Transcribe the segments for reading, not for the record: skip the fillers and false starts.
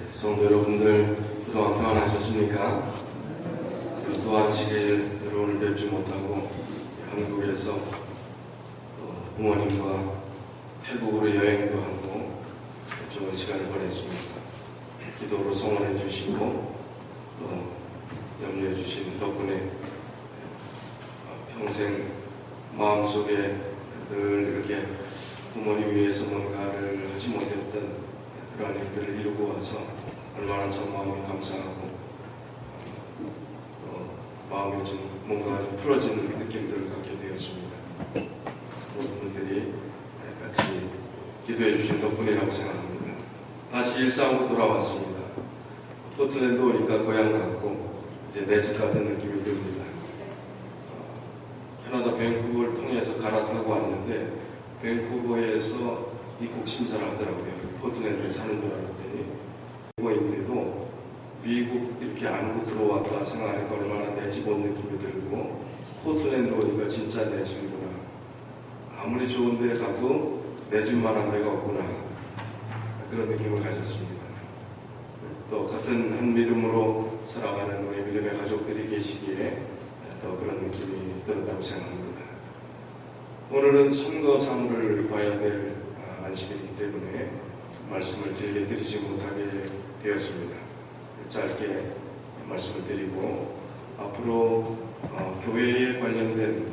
성도 여러분들, 그동안 평안하셨습니까? 저희 또 안식일 여러분을 뵙지 못하고 한국에서 또 부모님과 태국으로 여행도 하고 좋은 시간을 보냈습니다. 기도로 성원해 주시고 또 염려해 주신 덕분에 평생 마음속에 늘 이렇게 부모님 위해서 뭔가를 하지 못했던 그러한 일들을 이루고 와서 얼마나 참 마음이 감사하고 또 마음이 좀 뭔가 좀 풀어지는 느낌들을 갖게 되었습니다. 모든 분들이 같이 기도해 주신 덕분이라고 생각합니다. 다시 일상으로 돌아왔습니다. 포틀랜드 오니까 고향 같고 이제 내 집 같은 느낌이 듭니다. 캐나다 밴쿠버를 통해서 갈아타고 왔는데 밴쿠버에서 입국 심사를 하더라고요. 포틀랜드에 사는 줄 알았더니 인데도 미국 이렇게 안으로 들어왔다 생각하니까 얼마나 내 집 온 느낌이 들고 포틀랜드 오니까 진짜 내 집이구나. 아무리 좋은 데 가도 내 집만한 데가 없구나. 그런 느낌을 가졌습니다. 또 같은 한 믿음으로 살아가는 우리 믿음의 가족들이 계시기에 더 그런 느낌이 들었다고 생각합니다. 오늘은 선거 사무를 봐야 될 안식일이기 때문에 말씀을 길게 드리지 못하게 되었습니다. 짧게 말씀을 드리고 앞으로 교회에 관련된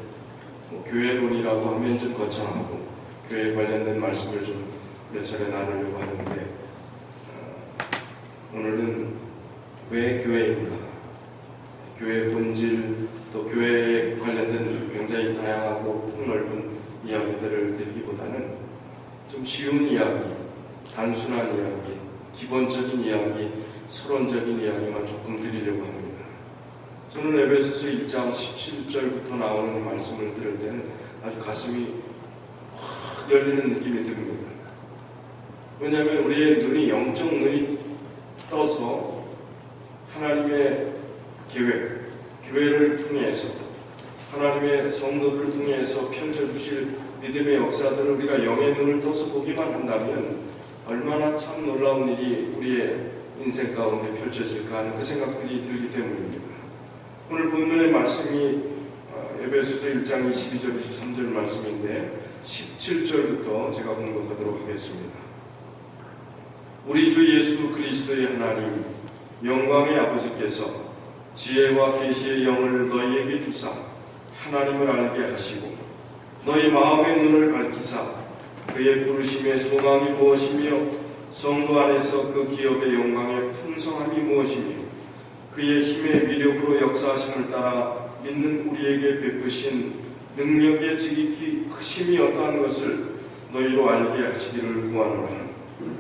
교회론이라고 하면 좀 거창하고 교회에 관련된 말씀을 좀 몇 차례 나누려고 하는데 오늘은 왜 교회인가, 교회의 본질 또 교회에 관련된 굉장히 다양하고 폭넓은 이야기들을 드리기보다는 좀 쉬운 이야기, 단순한 이야기, 기본적인 이야기, 서론적인 이야기만 조금 드리려고 합니다. 저는 에베소서 1장 17절부터 나오는 말씀을 들을 때는 아주 가슴이 확 열리는 느낌이 듭니다. 왜냐하면 우리의 눈이 영적 눈이 떠서 하나님의 계획, 교회를 통해서 하나님의 성도들을 통해서 펼쳐주실 믿음의 역사들을 우리가 영의 눈을 떠서 보기만 한다면 얼마나 참 놀라운 일이 우리의 인생 가운데 펼쳐질까 하는 그 생각들이 들기 때문입니다. 오늘 본문의 말씀이 에베소서 1장 22절 23절 말씀인데 17절부터 제가 공독하도록 하겠습니다. 우리 주 예수 그리스도의 하나님 영광의 아버지께서 지혜와 계시의 영을 너희에게 주사 하나님을 알게 하시고 너희 마음의 눈을 밝히사 그의 부르심의 소망이 무엇이며 성도 안에서 그 기업의 영광의 풍성함이 무엇이며 그의 힘의 위력으로 역사하심을 따라 믿는 우리에게 베푸신 능력의 지극히 크심이 어떠한 것을 너희로 알게 하시기를 구하노라.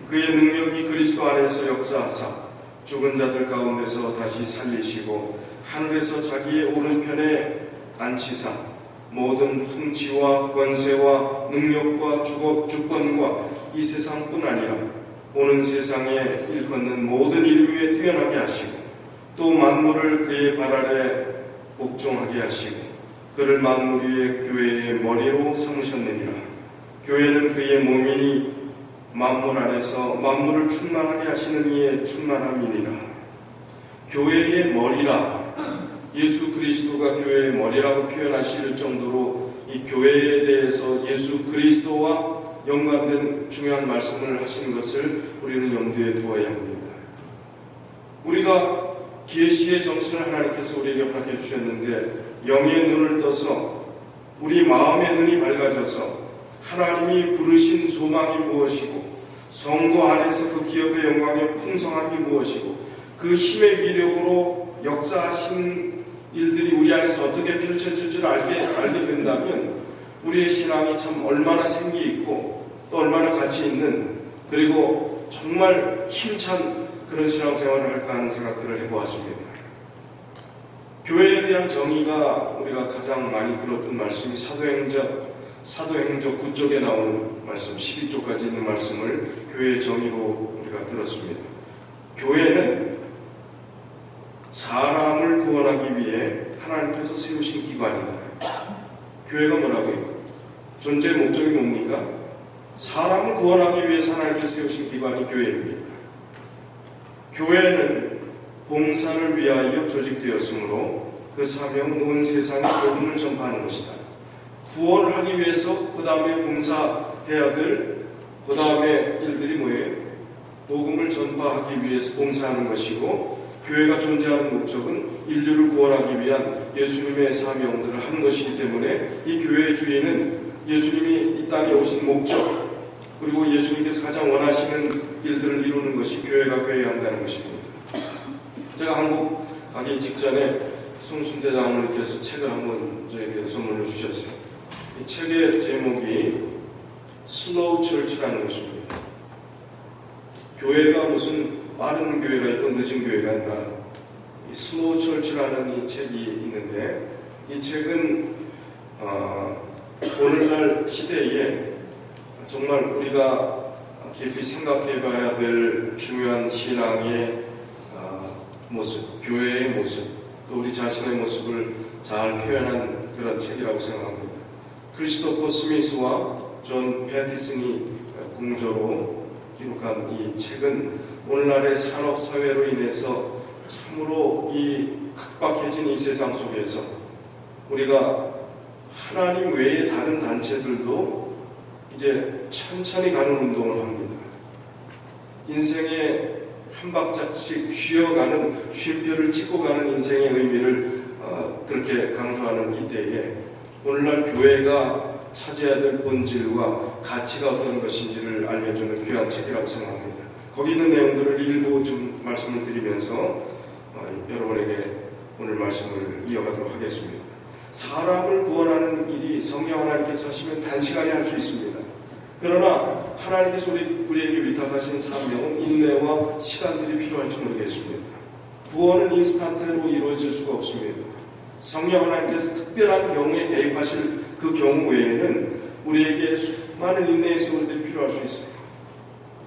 그의 능력이 그리스도 안에서 역사하사 죽은 자들 가운데서 다시 살리시고 하늘에서 자기의 오른편에 앉히사 모든 통치와 권세와 능력과 주권과 이 세상뿐 아니라 오는 세상에 일컫는 모든 이름 위에 뛰어나게 하시고 또 만물을 그의 발 아래 복종하게 하시고 그를 만물 위에 교회의 머리로 삼으셨느니라. 교회는 그의 몸이니 만물 안에서 만물을 충만하게 하시는 이의 충만함이니라. 교회의 머리라. 예수 그리스도가 교회의 머리라고 표현하실 정도로 이 교회에 대해서 예수 그리스도와 연관된 중요한 말씀을 하시는 것을 우리는 염두에 두어야 합니다. 우리가 계시의 정신을 하나님께서 우리에게 허락해 주셨는데 영의 눈을 떠서 우리 마음의 눈이 밝아져서 하나님이 부르신 소망이 무엇이고 성도 안에서 그 기업의 영광의 풍성함이 무엇이고 그 힘의 위력으로 역사하신 일들이 우리 안에서 어떻게 펼쳐질지를 알게 된다면 우리의 신앙이 참 얼마나 생기 있고 또 얼마나 가치 있는 그리고 정말 힘찬 그런 신앙생활을 할까 하는 생각들을 해보았습니다. 교회에 대한 정의가 우리가 가장 많이 들었던 말씀이 사도행전 9쪽에 나오는 말씀 12쪽까지 있는 말씀을 교회의 정의로 우리가 들었습니다. 교회는 사람을 구원하기 위해 하나님께서 세우신 기관이다. 교회가 뭐라고요? 존재 목적이 뭡니까? 사람을 구원하기 위해서 하나님께 세우신 기관이 교회입니다. 교회는 봉사를 위하여 조직되었으므로 그 사명은 온 세상에 복음을 전파하는 것이다. 구원을 하기 위해서 그 다음에 봉사해야 될 그 다음에 일들이 뭐예요? 복음을 전파하기 위해서 봉사하는 것이고, 교회가 존재하는 목적은 인류를 구원하기 위한 예수님의 사명들을 하는 것이기 때문에 이 교회의 주인은 예수님이 이 땅에 오신 목적, 그리고 예수님께서 가장 원하시는 일들을 이루는 것이 교회가 되어야 한다는 것입니다. 제가 한국 가기 직전에 송순대 장로님께서 책을 한번 저에게 선물로 주셨어요. 이 책의 제목이 슬로우 처치라는 것입니다. 교회가 무슨 빠른 교회가 있고 늦은 교회가 아니라 이 슬로우 처치라는 이 책이 있는데, 이 책은 오늘날 시대에 정말 우리가 깊이 생각해 봐야 될 중요한 신앙의 모습, 교회의 모습, 또 우리 자신의 모습을 잘 표현한 그런 책이라고 생각합니다. 크리스토퍼 스미스와 존 패티슨이 공저로 기록한 이 책은 오늘날의 산업사회로 인해서 참으로 이 각박해진 이 세상 속에서 우리가 하나님 외의 다른 단체들도 이제 천천히 가는 운동을 합니다. 인생의 한 박자씩 쉬어가는, 쉼표를 찍고 가는 인생의 의미를 그렇게 강조하는 이때에 오늘날 교회가 차지해야 될 본질과 가치가 어떤 것인지를 알려주는 귀한 책이라고 생각합니다. 거기 있는 내용들을 일부 좀 말씀을 드리면서 여러분에게 오늘 말씀을 이어가도록 하겠습니다. 사람을 구원하는 일이 성령 하나님께서 하시면 단시간에 할 수 있습니다. 그러나 하나님께서 우리에게 위탁하신 사명은 인내와 시간들이 필요할지 모르겠습니다. 구원은 인스턴트로 이루어질 수가 없습니다. 성령 하나님께서 특별한 경우에 개입하실 그 경우 외에는 우리에게 수많은 인내의 세월들이 필요할 수 있어요.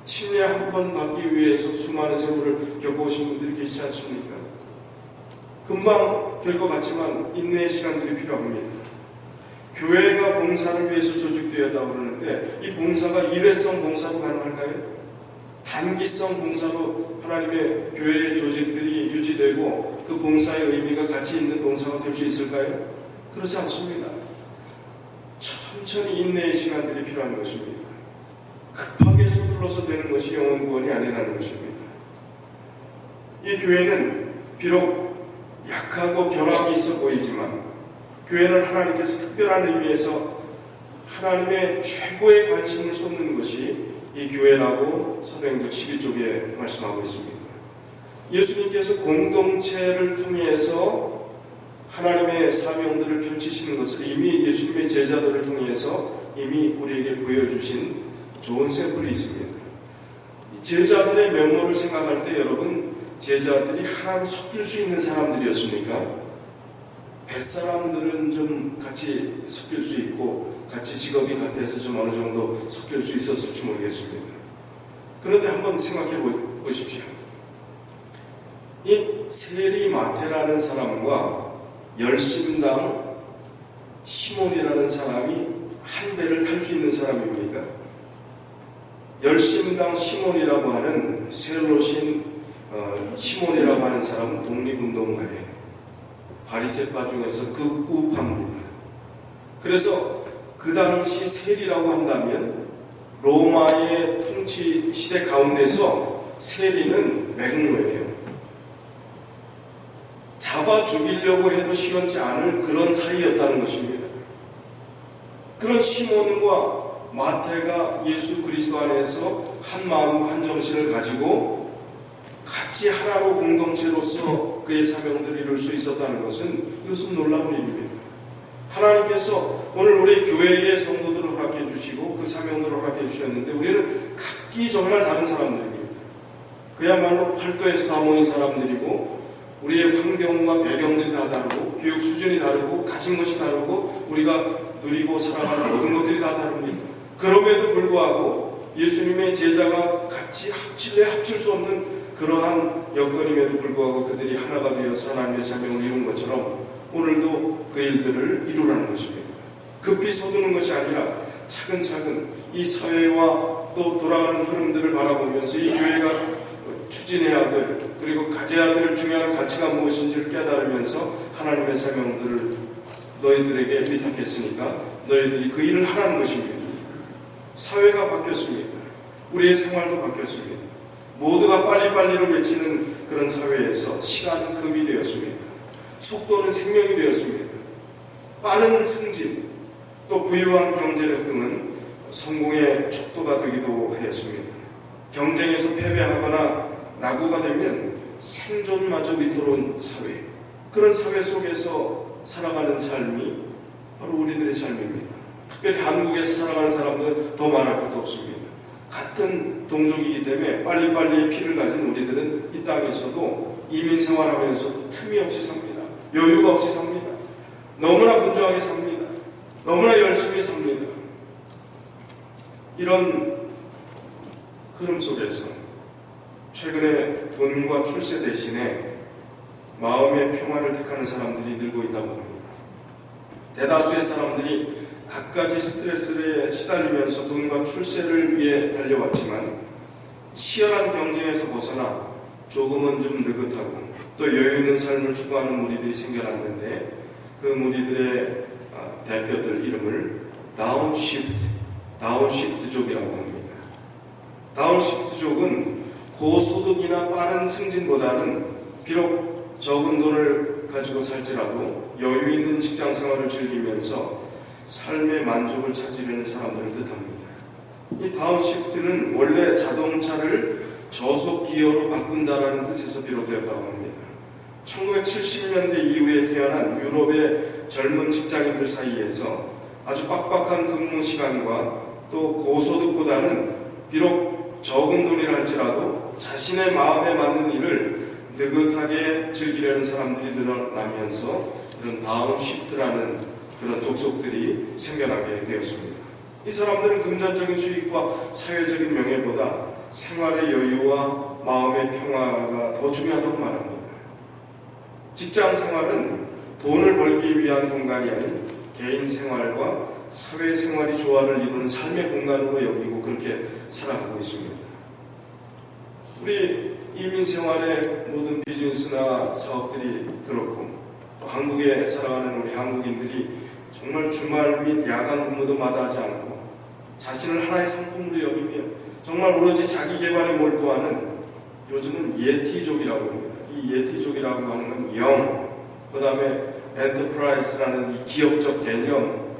침례 한 번 받기 위해서 수많은 세월을 겪어오신 분들이 계시지 않습니까? 금방 될 것 같지만 인내의 시간들이 필요합니다. 교회가 봉사를 위해서 조직되었다고 그러는데 이 봉사가 일회성 봉사로 가능할까요? 단기성 봉사로 하나님의 교회의 조직들이 유지되고 그 봉사의 의미가 가치 있는 봉사가 될 수 있을까요? 그렇지 않습니다. 천천히 인내의 시간들이 필요한 것입니다. 급하게 서둘러서 되는 것이 영혼 구원이 아니라는 것입니다. 이 교회는 비록 약하고 결함이 있어 보이지만 교회는 하나님께서 특별한 의미에서 하나님의 최고의 관심을 쏟는 것이 이 교회라고 사도행전 12쪽에 말씀하고 있습니다. 예수님께서 공동체를 통해서 하나님의 사명들을 펼치시는 것을 이미 예수님의 제자들을 통해서 이미 우리에게 보여주신 좋은 샘플이 있습니다. 제자들의 면모를 생각할 때 여러분, 제자들이 하나로 섞일 수 있는 사람들이었습니까? 뱃사람들은 좀 같이 섞일 수 있고 같이 직업이 같아서 좀 어느 정도 섞일 수 있었을지 모르겠습니다. 그런데 한번 생각해 보십시오. 이 세리마테라는 사람과 열심당 시몬이라는 사람이 한 배를 탈 수 있는 사람입니까? 열심당 시몬이라고 하는 셀로신 시몬이라고 하는 사람은 독립운동가예요. 바리새파 중에서 극우파입니다. 그래서 그 당시 세리라고 한다면 로마의 통치 시대 가운데서 세리는 맹로예요. 잡아 죽이려고 해도 시원치 않을 그런 사이였다는 것입니다. 그런 시몬과 마태가 예수 그리스도 안에서 한 마음과 한 정신을 가지고 같이 하나로 공동체로서 그의 사명들을 이룰 수 있었다는 것은 이것은 놀라운 일입니다. 하나님께서 오늘 우리 교회의 성도들을 허락해 주시고 그 사명들을 허락해 주셨는데 우리는 각기 정말 다른 사람들입니다. 그야말로 팔도에서 다 모인 사람들이고 우리의 환경과 배경들이 다 다르고 교육 수준이 다르고 가진 것이 다르고 우리가 누리고 살아가는 모든 것들이 다 다릅니다. 그럼에도 불구하고 예수님의 제자가 같이 합칠래 합칠 수 없는 그러한 여건임에도 불구하고 그들이 하나가 되어서 하나님의 사명을 이룬 것처럼 오늘도 그 일들을 이루라는 것입니다. 급히 쏟는 것이 아니라 차근차근 이 사회와 또 돌아가는 흐름들을 바라보면서 이 교회가 추진해야 될, 그리고 가져야 될 중요한 가치가 무엇인지를 깨달으면서 하나님의 사명들을 너희들에게 위탁했으니까 너희들이 그 일을 하라는 것입니다. 사회가 바뀌었습니다. 우리의 생활도 바뀌었습니다. 모두가 빨리빨리를 외치는 그런 사회에서 시간은 금이 되었습니다. 속도는 생명이 되었습니다. 빠른 승진, 또 부유한 경제력 등은 성공의 촉도가 되기도 하였습니다. 경쟁에서 패배하거나 낙오가 되면 생존마저 위태로운 사회, 그런 사회 속에서 살아가는 삶이 바로 우리들의 삶입니다. 특별히 한국에서 살아가는 사람들은 더 말할 것도 없습니다. 같은 동족이기 때문에 빨리빨리의 피를 가진 우리들은 이 땅에서도 이민 생활하면서 틈이 없이 삽니다. 여유가 없이 삽니다. 너무나 분주하게 삽니다. 너무나 열심히 삽니다. 이런 흐름 속에서 최근에 돈과 출세 대신에 마음의 평화를 택하는 사람들이 늘고 있다고 합니다. 대다수의 사람들이 갖가지 스트레스에 시달리면서 돈과 출세를 위해 달려왔지만 치열한 경쟁에서 벗어나 조금은 좀 느긋하고 또 여유 있는 삶을 추구하는 무리들이 생겨났는데, 그 무리들의 대표들 이름을 다운시프트족이라고 합니다. 다운시프트족은 고소득이나 빠른 승진보다는 비록 적은 돈을 가지고 살지라도 여유 있는 직장 생활을 즐기면서 삶의 만족을 찾으려는 사람들을 뜻합니다. 이 다운시프트는 원래 자동차를 저속 기어로 바꾼다라는 뜻에서 비롯되었다고 합니다. 1970년대 이후에 태어난 유럽의 젊은 직장인들 사이에서 아주 빡빡한 근무 시간과 또 고소득보다는 비록 적은 돈이라 할지라도 자신의 마음에 맞는 일을 느긋하게 즐기려는 사람들이 늘어나면서 이런 다운시프트라는 그런 족속들이 생겨나게 되었습니다. 이 사람들은 금전적인 수익과 사회적인 명예보다 생활의 여유와 마음의 평화가 더 중요하다고 말합니다. 직장 생활은 돈을 벌기 위한 공간이 아닌 개인 생활과 사회 생활이 조화를 이루는 삶의 공간으로 여기고 그렇게 살아가고 있습니다. 우리 이민 생활의 모든 비즈니스나 사업들이 그렇고, 또 한국에 살아가는 우리 한국인들이 정말 주말 및 야간 근무도 마다하지 않고 자신을 하나의 상품으로 여기며 정말 오로지 자기 개발에 몰두하는, 요즘은 예티족이라고 합니다. 이 예티족이라고 하는 건 그 다음에 엔터프라이즈라는 이 기업적 개념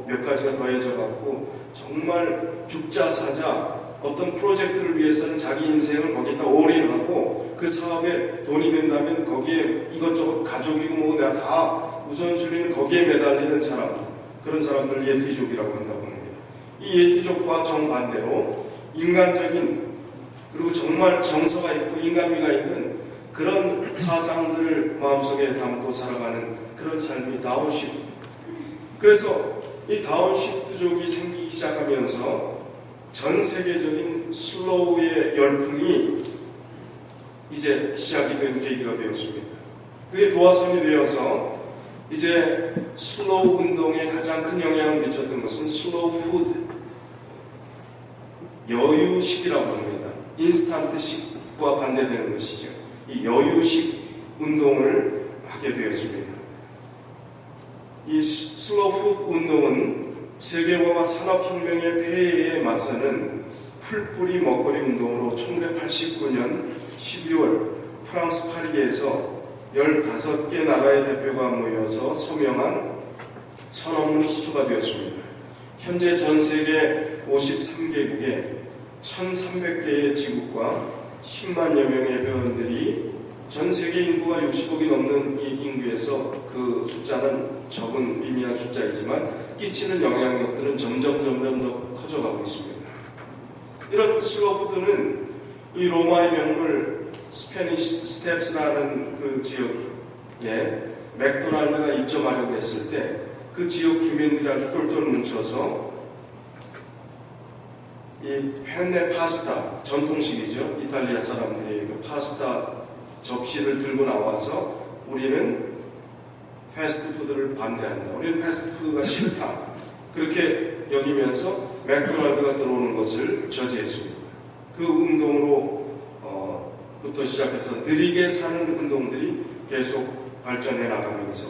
몇 가지가 더해져 갖고 정말 죽자사자 어떤 프로젝트를 위해서는 자기 인생을 거기다 올인하고 그 사업에 돈이 된다면 거기에 이것저것 가족이고 내가 다 우선순위는 거기에 매달리는 사람, 그런 사람들을 예티족이라고 한다고 합니다. 이 예티족과 정반대로 인간적인, 그리고 정말 정서가 있고 인간미가 있는 그런 사상들을 마음속에 담고 살아가는 그런 삶이 다운시프트. 그래서 이 다운시프트족이 생기기 시작하면서 전 세계적인 슬로우의 열풍이 이제 시작이 된 계기가 되었습니다. 그게 도화선이 되어서 이제 슬로우 운동에 가장 큰 영향을 미쳤던 것은 슬로우 푸드, 여유식이라고 합니다. 인스턴트식과 반대되는 것이죠. 이 여유식 운동을 하게 되었습니다. 이 슬로우 푸드 운동은 세계화와 산업혁명의 폐해에 맞서는 풀뿌리 먹거리 운동으로 1989년 12월 프랑스 파리에서 15개 나라의 대표가 모여서 서명한 선언문이 시초가 되었습니다. 현재 전 세계 53개국에 1300개의 지국과 10만여 명의 회원들이, 전 세계 인구가 60억이 넘는 이 인구에서 그 숫자는 적은 미미한 숫자이지만 끼치는 영향력들은 점점 더 커져가고 있습니다. 이런 슬로우 푸드는 이 로마의 명물 스페니시 스텝스라는 그 지역에 맥도날드가 입점하려고 했을 때 그 지역 주민들이 아주 똘똘 뭉쳐서 이 펜네 파스타, 전통식이죠. 이탈리아 사람들이 그 파스타 접시를 들고 나와서 우리는 패스트푸드를 반대한다. 우리는 패스트푸드가 싫다. 그렇게 여기면서 맥도날드가 들어오는 것을 저지했습니다. 그 운동으로 부터 시작해서 느리게 사는 운동들이 계속 발전해 나가면서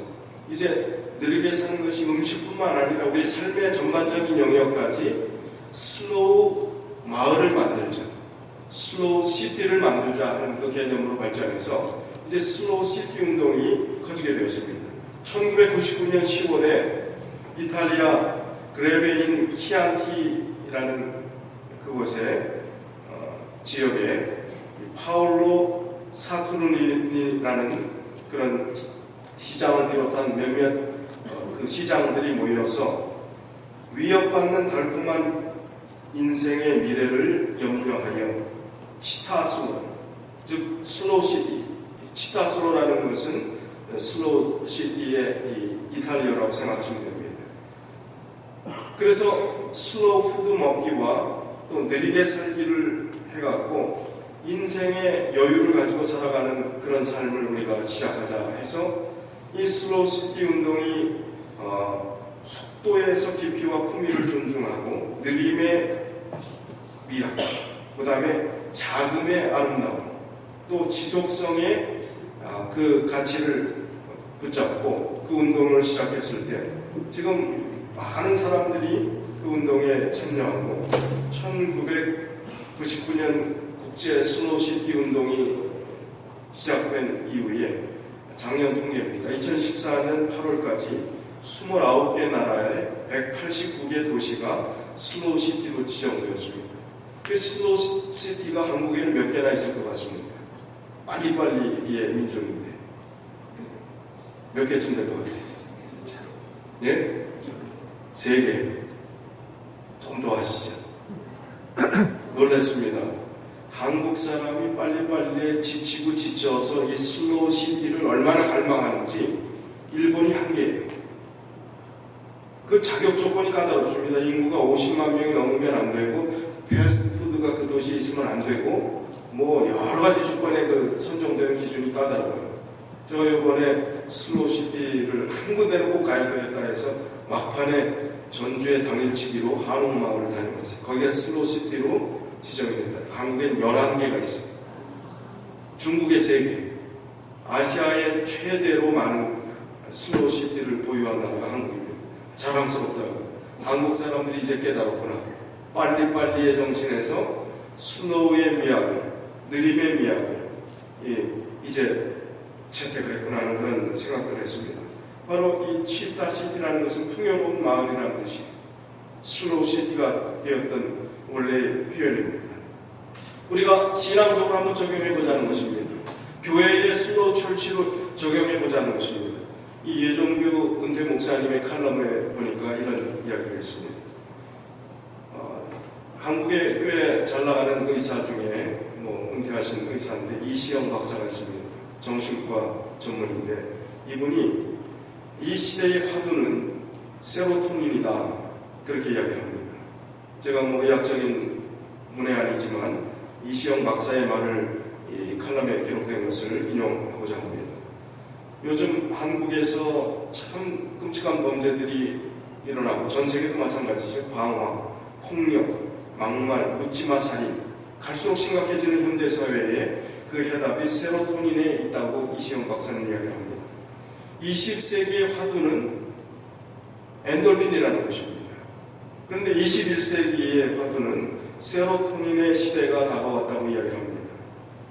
이제 느리게 사는 것이 음식뿐만 아니라 우리 삶의 전반적인 영역까지 슬로우 마을을 만들자, 슬로우 시티를 만들자 하는 그 개념으로 발전해서 이제 슬로우 시티 운동이 커지게 되었습니다. 1999년 10월에 이탈리아 그레베인 키안티라는 그곳에 지역에 파올로 사투르니라는 그런 시장을 비롯한 몇몇 그 시장들이 모여서 위협받는 달콤한 인생의 미래를 염려하여 치타슬로, 즉 슬로우시티, 치타슬로라는 것은 슬로우시티의 이탈리아라고 생각하시면 됩니다. 그래서 슬로우 푸드 먹기와 또 느리게 살기를 해갖고 인생의 여유를 가지고 살아가는 그런 삶을 우리가 시작하자 해서 이 슬로우 시티 운동이 속도에서 깊이와 품위를 존중하고 느림의 미학, 그 다음에 자금의 아름다움, 또 지속성의 그 가치를 붙잡고 그 운동을 시작했을 때 지금 많은 사람들이 그 운동에 참여하고 1999년 국제 슬로우시티 운동이 시작된 이후에 작년 통계입니다. 2014년 8월까지 29개 나라의 189개 도시가 슬로우시티로 지정되었습니다. 그 슬로우시티가 한국에는 몇 개나 있을 것 같습니까? 빨리빨리의 민족인데 몇 개쯤 될 것 같아요? 예? 3개. 좀 더 하시죠. 놀랐습니다. 한국 사람이 빨리빨리에 지치고 지쳐서 이 슬로우 시티를 얼마나 갈망하는지 일본이 한 개예요. 그 자격 조건이 까다롭습니다. 인구가 50만 명이 넘으면 안 되고 패스트푸드가 그 도시에 있으면 안 되고 뭐 여러 가지 조건에 그 선정되는 기준이 까다로워요. 제가 이번에 슬로우 시티를 한 군데로 꼭 가야 되겠다 해서 막판에 전주의 당일치기로 한옥마을을 다녀왔어요. 거기에 슬로우 시티로 지정이 됐다. 한국엔 11개가 있습니다. 중국에 3개. 아시아의 최대로 많은 슬로우 시티를 보유한 나라가 한국입니다. 자랑스럽더라고요. 한국 사람들이 이제 깨달았구나. 빨리빨리의 정신에서 슬로우의 미학을, 느림의 미학을 이제 채택을 했구나 하는 그런 생각들을 했습니다. 바로 이 치타시티라는 것은 풍요로운 마을이라는 뜻이 슬로우 시티가 되었던 원래의 표현입니다. 우리가 신앙적으로 한번 적용해보자는 것입니다. 교회의 슬로우 철치로 적용해보자는 것입니다. 이 예종규 은퇴 목사님의 칼럼에 보니까 이런 이야기가 있습니다. 한국에 꽤 잘 나가는 의사 중에 은퇴하신 의사인데 이시영 박사가 있습니다. 정신과 전문인데 이분이 이 시대의 화두는 세로토닌이다 그렇게 이야기합니다. 제가 의학적인 문외한이지만 이시영 박사의 말을 이 칼럼에 기록된 것을 인용하고자 합니다. 요즘 한국에서 참 끔찍한 범죄들이 일어나고 전 세계도 마찬가지죠. 방화, 폭력, 막말, 묻지마 살인, 갈수록 심각해지는 현대사회에 그 해답이 세로토닌에 있다고 이시영 박사는 이야기를 합니다. 20세기의 화두는 엔돌핀이라는 것입니다. 그런데 21세기의 화두는 세로토닌의 시대가 다가왔다고 이야기를 합니다.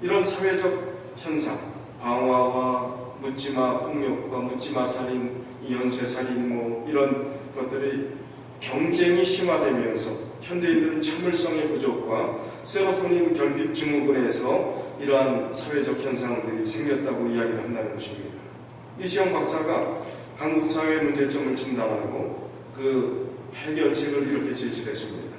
이런 사회적 현상, 방화와 묻지마 폭력과 묻지마 살인, 연쇄살인 이런 것들이 경쟁이 심화되면서 현대인들은 참을성의 부족과 세로토닌 결핍 증후군에서 이러한 사회적 현상들이 생겼다고 이야기를 한다는 것입니다. 이시영 박사가 한국 사회 문제점을 진단하고 그 해결책을 이렇게 제시했습니다.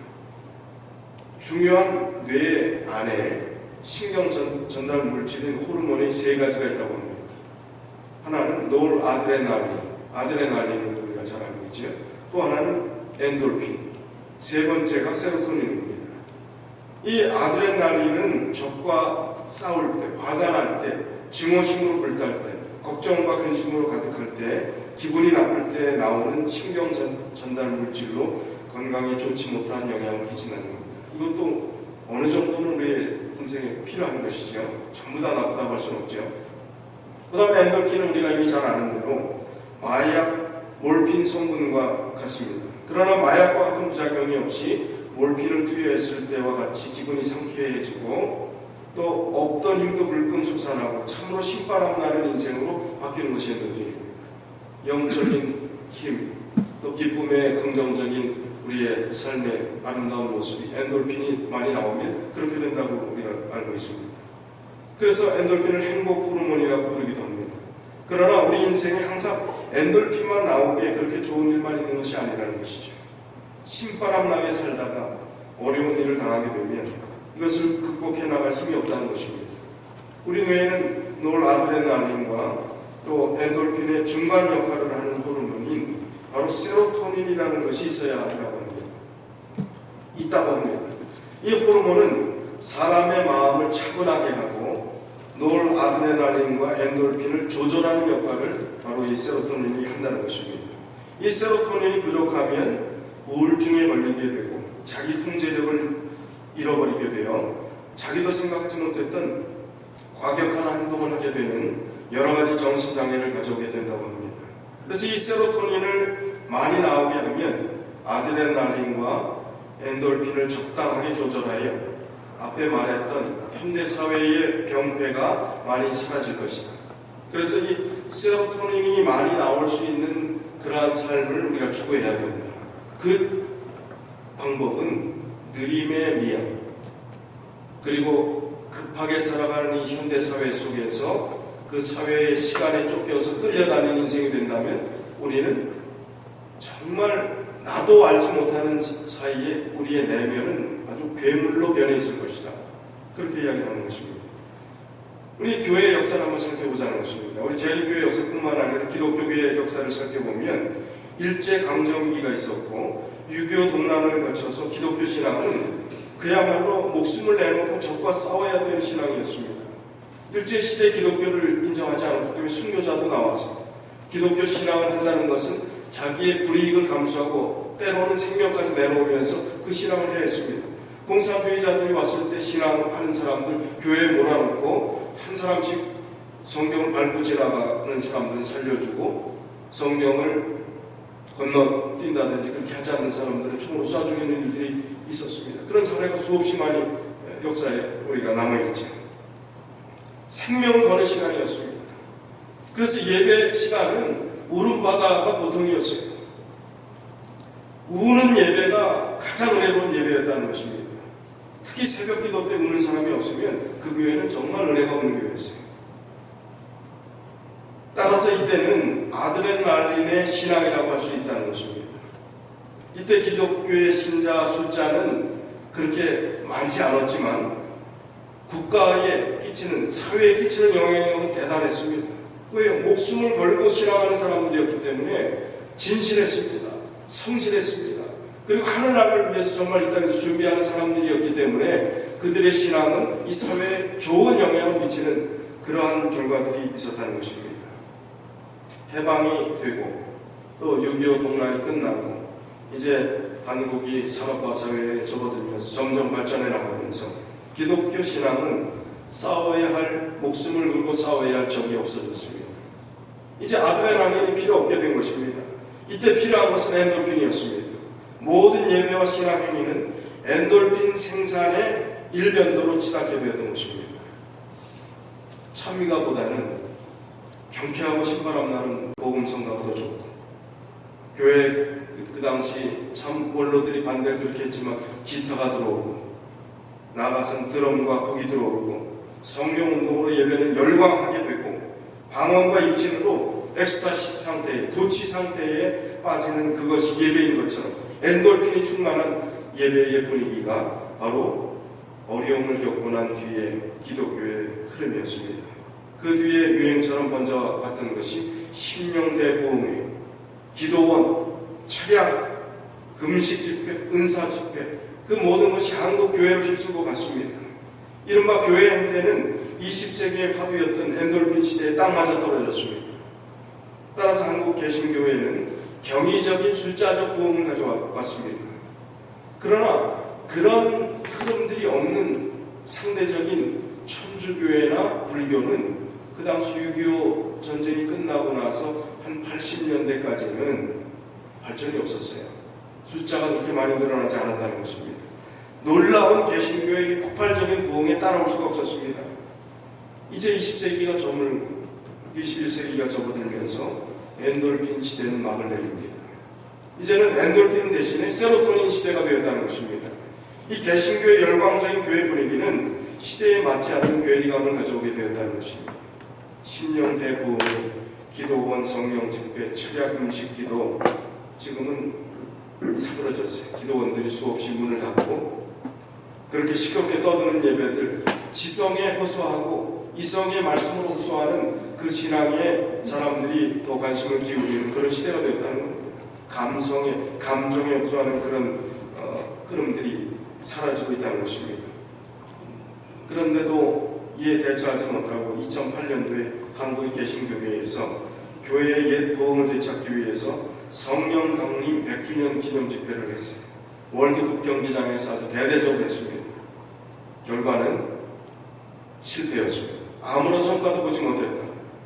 중요한 뇌 안에 신경 전달 물질인 호르몬이 3가지가 있다고 합니다. 하나는 노르아드레날린, 아드레날린을 우리가 잘 알고 있죠. 또 하나는 엔돌핀, 3번째가 세로토닌입니다. 이 아드레날린은 적과 싸울 때, 화가 날 때, 증오심으로 불탈 때, 걱정과 근심으로 가득할 때, 기분이 나쁠 때 나오는 신경 전달 물질로 건강에 좋지 못한 영향을 끼친다는 겁니다. 이것도 어느 정도는 우리의 인생에 필요한 것이죠. 전부 다 나쁘다고 할 수는 없죠. 그 다음에 엔돌핀은 우리가 이미 잘 아는 대로 마약, 몰핀 성분과 같습니다. 그러나 마약과 같은 부작용이 없이 몰핀을 투여했을 때와 같이 기분이 상쾌해지고 또 없던 힘도 불끈 솟아나고 참으로 신바람 나는 인생으로 바뀌는 것이 엔돌핀입니다. 영적인 힘, 또 기쁨의 긍정적인 우리의 삶의 아름다운 모습이 엔돌핀이 많이 나오면 그렇게 된다고 우리가 알고 있습니다. 그래서 엔돌핀을 행복 호르몬이라고 부르기도 합니다. 그러나 우리 인생에 항상 엔돌핀만 나오게 그렇게 좋은 일만 있는 것이 아니라는 것이죠. 신바람 나게 살다가 어려운 일을 당하게 되면 이것을 극복해 나갈 힘이 없다는 것입니다. 우리 뇌에는 노르아드레날린과 또 엔돌핀의 중간 역할을 하는 호르몬인 바로 세로토닌이라는 것이 있다고 합니다. 이 호르몬은 사람의 마음을 차분하게 하고 노르아드레날린과 엔돌핀을 조절하는 역할을 바로 이 세로토닌이 한다는 것입니다. 이 세로토닌이 부족하면 우울증에 걸리게 되고 자기 통제력을 잃어버리게 되어 자기도 생각하지 못했던 과격한 행동을 하게 되는 여러 가지 정신장애를 가져오게 된다고 합니다. 그래서 이 세로토닌을 많이 나오게 하면 아드레날린과 엔돌핀을 적당하게 조절하여 앞에 말했던 현대사회의 병폐가 많이 사라질 것이다. 그래서 이 세로토닌이 많이 나올 수 있는 그러한 삶을 우리가 추구해야 된다. 그 방법은 느림의 미학, 그리고 급하게 살아가는 이 현대사회 속에서 그 사회의 시간에 쫓겨서 끌려다니는 인생이 된다면 우리는 정말 나도 알지 못하는 사이에 우리의 내면은 아주 괴물로 변해 있을 것이다. 그렇게 이야기하는 것입니다. 우리 교회의 역사를 한번 살펴보자는 것입니다. 우리 제일교회 역사뿐만 아니라 기독교계의 역사를 살펴보면 일제강점기가 있었고 6.25 동란을 거쳐서 기독교 신앙은 그야말로 목숨을 내놓고 적과 싸워야 되는 신앙이었습니다. 일제시대 기독교를 인정하지 않았기 때문에 순교자도 나왔습니다. 기독교 신앙을 한다는 것은 자기의 불이익을 감수하고 때로는 생명까지 내놓으면서 그 신앙을 해야 했습니다. 공산주의자들이 왔을 때 신앙하는 사람들 교회에 몰아넣고 한 사람씩 성경을 밟고 지나가는 사람들은 살려주고 성경을 건너뛴다든지 그렇게 하지 않는 사람들은 총으로 쏴 죽이는 일들이 있었습니다. 그런 사례가 수없이 많이 역사에 우리가 남아있죠. 생명을 거는 시간이었습니다. 그래서 예배 시간은 울음바다가 보통이었어요. 우는 예배가 가장 은혜로운 예배였다는 것입니다. 특히 새벽 기도 때 우는 사람이 없으면 그 교회는 정말 은혜가 없는 교회였어요. 따라서 이때는 아드레날린의 신앙이라고 할 수 있다는 것입니다. 이때 기독교의 신자 숫자는 그렇게 많지 않았지만 국가에 끼치는, 사회에 끼치는 영향력은 대단했습니다. 왜요? 목숨을 걸고 신앙하는 사람들이었기 때문에 진실했습니다. 성실했습니다. 그리고 하늘나라를 위해서 정말 이 땅에서 준비하는 사람들이었기 때문에 그들의 신앙은 이 사회에 좋은 영향을 미치는 그러한 결과들이 있었다는 것입니다. 해방이 되고 또 6.25 동란이 끝나고 이제 한국이 산업화 사회에 접어들면서 점점 발전해 나가면서 기독교 신앙은 싸워야 할, 목숨을 걸고 싸워야 할 적이 없어졌습니다. 이제 아드레날린이 필요 없게 된 것입니다. 이때 필요한 것은 엔돌핀이었습니다. 모든 예배와 신앙 행위는 엔돌핀 생산의 일변도로 치닫게 되었던 것입니다. 찬미가보다는 경쾌하고 신바람 나는 복음성가가 더 좋고, 교회 그 당시 참 원로들이 반대를 그렇게 했지만 기타가 들어오고 나아가서는 드럼과 북이 들어오고 성경운동으로 예배는 열광하게 되고 방언과 입신으로 엑스타시 상태에, 도취 상태에 빠지는 그것이 예배인 것처럼 엔돌핀이 충만한 예배의 분위기가 바로 어려움을 겪고 난 뒤에 기독교의 흐름이었습니다. 그 뒤에 유행처럼 번져갔던 것이 심령대 부흥회, 기도원, 철야, 금식 집회, 은사 집회, 그 모든 것이 한국 교회를 휩쓸고 갔습니다. 이른바 교회 행태는 20세기의 화두였던 엔돌핀 시대에 딱 맞아 떨어졌습니다. 따라서 한국 개신교회는 경이적인 숫자적 부흥을 가져왔습니다. 그러나 그런 흐름들이 없는 상대적인 천주교회나 불교는 그 당시 6.25 전쟁이 끝나고 나서 한 80년대까지는 발전이 없었어요. 숫자가 그렇게 많이 늘어나지 않았다는 것입니다. 놀라운 개신교의 폭발적인 부흥에 따라올 수가 없었습니다. 이제 20세기가 21세기가 접어들면서 엔돌핀 시대는 막을 내립니다. 이제는 엔돌핀 대신에 세로토닌 시대가 되었다는 것입니다. 이 개신교의 열광적인 교회 분위기는 시대에 맞지 않는 괴리감을 가져오게 되었다는 것입니다. 심령 대부흥, 기도원 성령 집회, 철야 금식 기도, 지금은 사그러졌어요. 기도원들이 수없이 문을 닫고 그렇게 시끄럽게 떠드는 예배들, 지성에 호소하고 이성의 말씀으로 호소하는 그 신앙에 사람들이 더 관심을 기울이는 그런 시대가 되었다는 겁니다. 감정에 호소하는 그런 흐름들이 사라지고 있다는 것입니다. 그런데도 이에 대처하지 못하고 2008년도에 한국의 개신교회에서 교회의 옛 부흥을 되찾기 위해서 성령 강림 100주년 기념 집회를 했어요. 월드컵 경기장에서 아주 대대적으로 했습니다. 결과는 실패였습니다. 아무런 성과도 보지 못했다.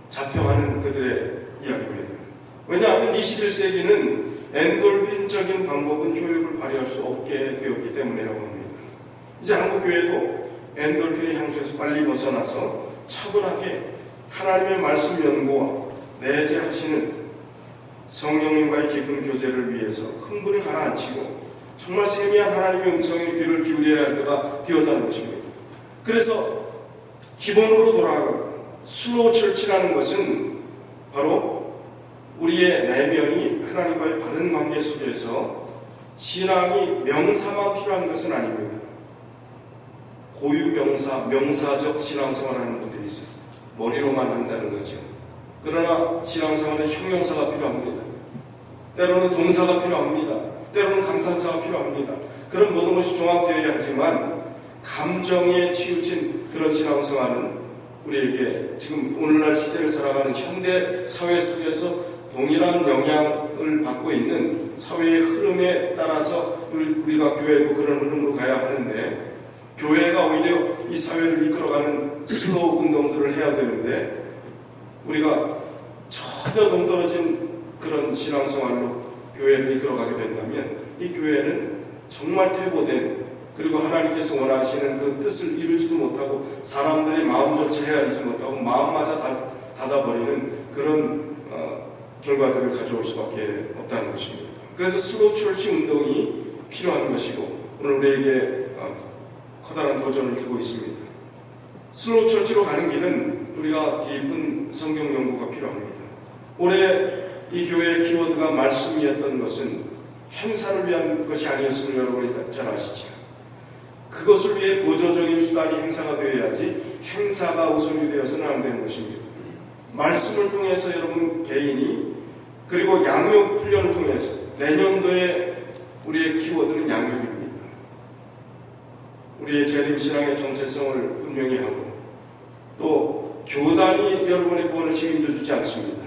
잡혀가는 그들의 이야기입니다. 왜냐하면 21세기는 엔돌핀적인 방법은 효력을 발휘할 수 없게 되었기 때문이라고 합니다. 이제 한국교회도 엔돌핀의 향수에서 빨리 벗어나서 차분하게 하나님의 말씀 연구와 내재하시는 성령님과의 깊은 교제를 위해서 흥분을 가라앉히고 정말 세미한 하나님의 음성에 귀를 기울여야 할 때가 되었다는 것입니다. 그래서 기본으로 돌아가고 슬로우 철치라는 것은 바로 우리의 내면이 하나님과의 바른 관계 속에서 신앙이 명사만 필요한 것은 아닙니다. 고유 명사적 신앙생활을 하는 분들이 있어요. 머리로만 한다는 거죠. 그러나 신앙생활은 형용사가 필요합니다. 때로는 동사가 필요합니다. 때로는 감탄사가 필요합니다. 그런 모든 것이 종합되어야 하지만 감정에 치우친 그런 신앙생활은 우리에게 지금 오늘날 시대를 살아가는 현대 사회 속에서 동일한 영향을 받고 있는 사회의 흐름에 따라서 우리가 교회도 그런 흐름으로 가야 하는데 교회가 오히려 이 사회를 이끌어가는 슬로우 운동들을 해야 되는데 우리가 전혀 동떨어진 그런 신앙생활로 교회를 이끌어가게 된다면 이 교회는 정말 퇴보된 그리고 하나님께서 원하시는 그 뜻을 이루지도 못하고 사람들의 마음조차 헤아리지 못하고 마음마저 닫아버리는 그런 결과들을 가져올 수밖에 없다는 것입니다. 그래서 슬로우 철치 운동이 필요한 것이고 오늘 우리에게 커다란 도전을 주고 있습니다. 슬로우 철치로 가는 길은 우리가 깊은 성경 연구가 필요합니다. 올해 이 교회의 키워드가 말씀이었던 것은 행사를 위한 것이 아니었음을 여러분이 잘 아시죠. 그것을 위해 보조적인 수단이 행사가 되어야지 행사가 우선이 되어서는 안 되는 것입니다. 말씀을 통해서 여러분 개인이 그리고 양육 훈련을 통해서 내년도에 우리의 키워드는 양육입니다. 우리의 재림신앙의 정체성을 분명히 하고 또 교단이 여러분의 구원을 책임져 주지 않습니다.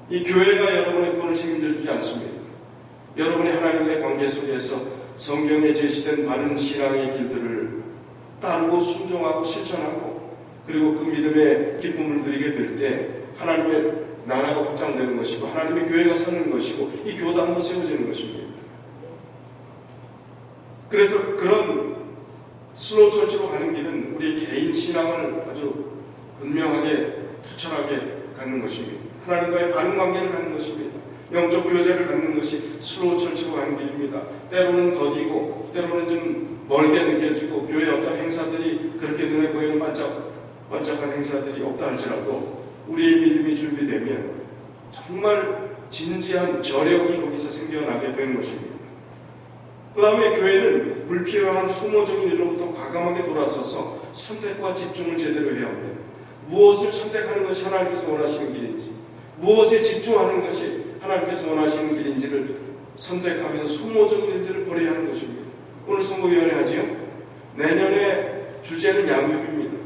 이 교회가 여러분의 구원을 책임져 주지 않습니다. 여러분이 하나님과의 관계 속에서 성경에 제시된 바른 신앙의 길들을 따르고 순종하고 실천하고 그리고 그 믿음의 기쁨을 누리게 될 때 하나님의 나라가 확장되는 것이고 하나님의 교회가 서는 것이고 이 교단도 세워지는 것입니다. 그래서 그런 슬로우 철치로 가는 길은 우리의 개인 신앙을 아주 분명하게 투철하게 갖는 것입니다. 하나님과의 바른 관계를 갖는 것입니다. 영적 교제를 갖는 것이 슬로우 철치로 가는 길입니다. 때로는 더디고 때로는 좀 멀게 느껴지고 교회 어떤 행사들이 그렇게 눈에 보이는 반짝반짝한 행사들이 없다 할지라도 우리의 믿음이 준비되면 정말 진지한 저력이 거기서 생겨나게 되는 것입니다. 그 다음에 교회는 불필요한 소모적인 일로부터 과감하게 돌아서서 선택과 집중을 제대로 해야 합니다. 무엇을 선택하는 것이 하나님께서 원하시는 길인지 무엇에 집중하는 것이 하나님께서 원하시는 길인지를 선택하면서 소모적인 일들을 버려야 하는 것입니다. 오늘 선거위원회 하지요? 내년에 주제는 양육입니다.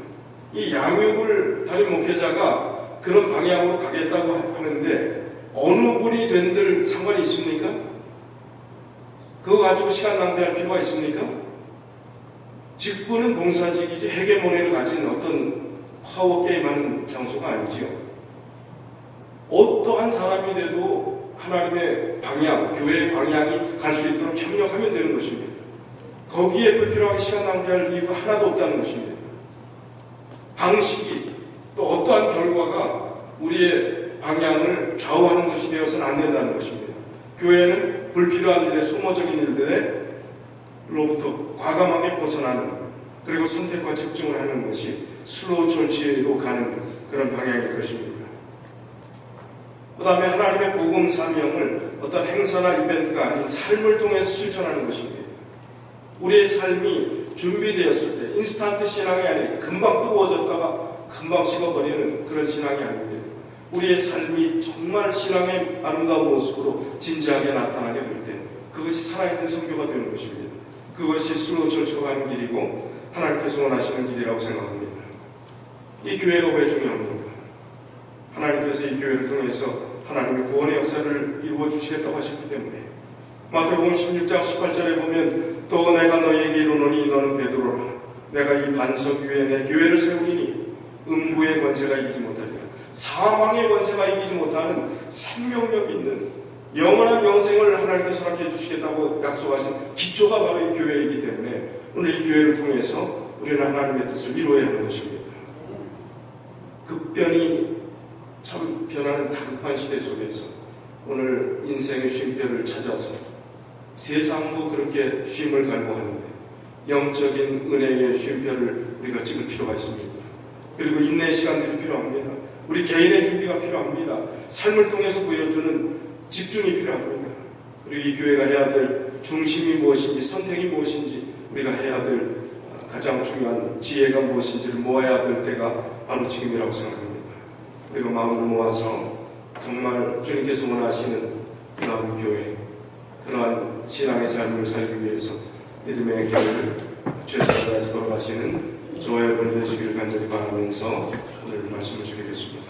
이 양육을 담임 목회자가 그런 방향으로 가겠다고 하는데 어느 분이 된들 상관이 있습니까? 그거 가지고 시간 낭비할 필요가 있습니까? 직분은 봉사직이지 헤게모니를 가진 어떤 파워게임하는 장소가 아니지요. 어떠한 사람이 돼도 하나님의 방향, 교회의 방향이 갈 수 있도록 협력하면 되는 것입니다. 거기에 불필요하게 시간 낭비할 이유가 하나도 없다는 것입니다. 방식이 또 어떠한 결과가 우리의 방향을 좌우하는 것이 되어서는 안 된다는 것입니다. 교회는 불필요한 일에 소모적인 일들로부터 과감하게 벗어나는, 그리고 선택과 집중을 하는 것이 슬로우 철치로 가는 그런 방향일 것입니다. 그 다음에 하나님의 복음 사명을 어떤 행사나 이벤트가 아닌 삶을 통해서 실천하는 것입니다. 우리의 삶이 준비되었을 때 인스턴트 신앙이 아니라 금방 뜨거워졌다가 금방 식어버리는 그런 신앙이 아닙니다. 우리의 삶이 정말 신앙의 아름다운 모습으로 진지하게 나타나게 될 때 그것이 살아있는 선교가 되는 것입니다. 그것이 슬로우 철치로 가는 길이고 하나님께서 원하시는 길이라고 생각합니다. 이 교회가 왜 중요합니까? 하나님께서 이 교회를 통해서 하나님의 구원의 역사를 이루어 주시겠다고 하셨기 때문에 마태복음 16장 18절에 보면 또 내가 너희에게 이르노니 너는 베드로라. 내가 이 반석 위에 내 교회를 세우리니 음부의 권세가 이기지 못하리라. 사망의 권세가 이기지 못하는 생명력 있는 영원한 영생을 하나님께서 허락해 주시겠다고 약속하신 기초가 바로 이 교회이기 때문에 오늘 이 교회를 통해서 우리는 하나님의 뜻을 이루어야 하는 것입니다. 급변이 참 변하는 다급한 시대 속에서 오늘 인생의 쉼표를 찾아서 세상도 그렇게 쉼을 갈구하는데 영적인 은혜의 쉼표를 우리가 찍을 필요가 있습니다. 그리고 인내의 시간들이 필요합니다. 우리 개인의 준비가 필요합니다. 삶을 통해서 보여주는 집중이 필요합니다. 그리고 이 교회가 해야 될 중심이 무엇인지, 선택이 무엇인지, 우리가 해야 될 가장 중요한 지혜가 무엇인지를 모아야 될 때가 바로 지금이라고 생각합니다. 그리고 마음을 모아서 정말 주님께서 원하시는 그러한 교회, 그러한 신앙의 삶을 살기 위해서 믿음의 길을 최선을 다해서 걸어가시는 저와 여러분이 되시기를 간절히 바라면서 오늘 말씀을 드리겠습니다.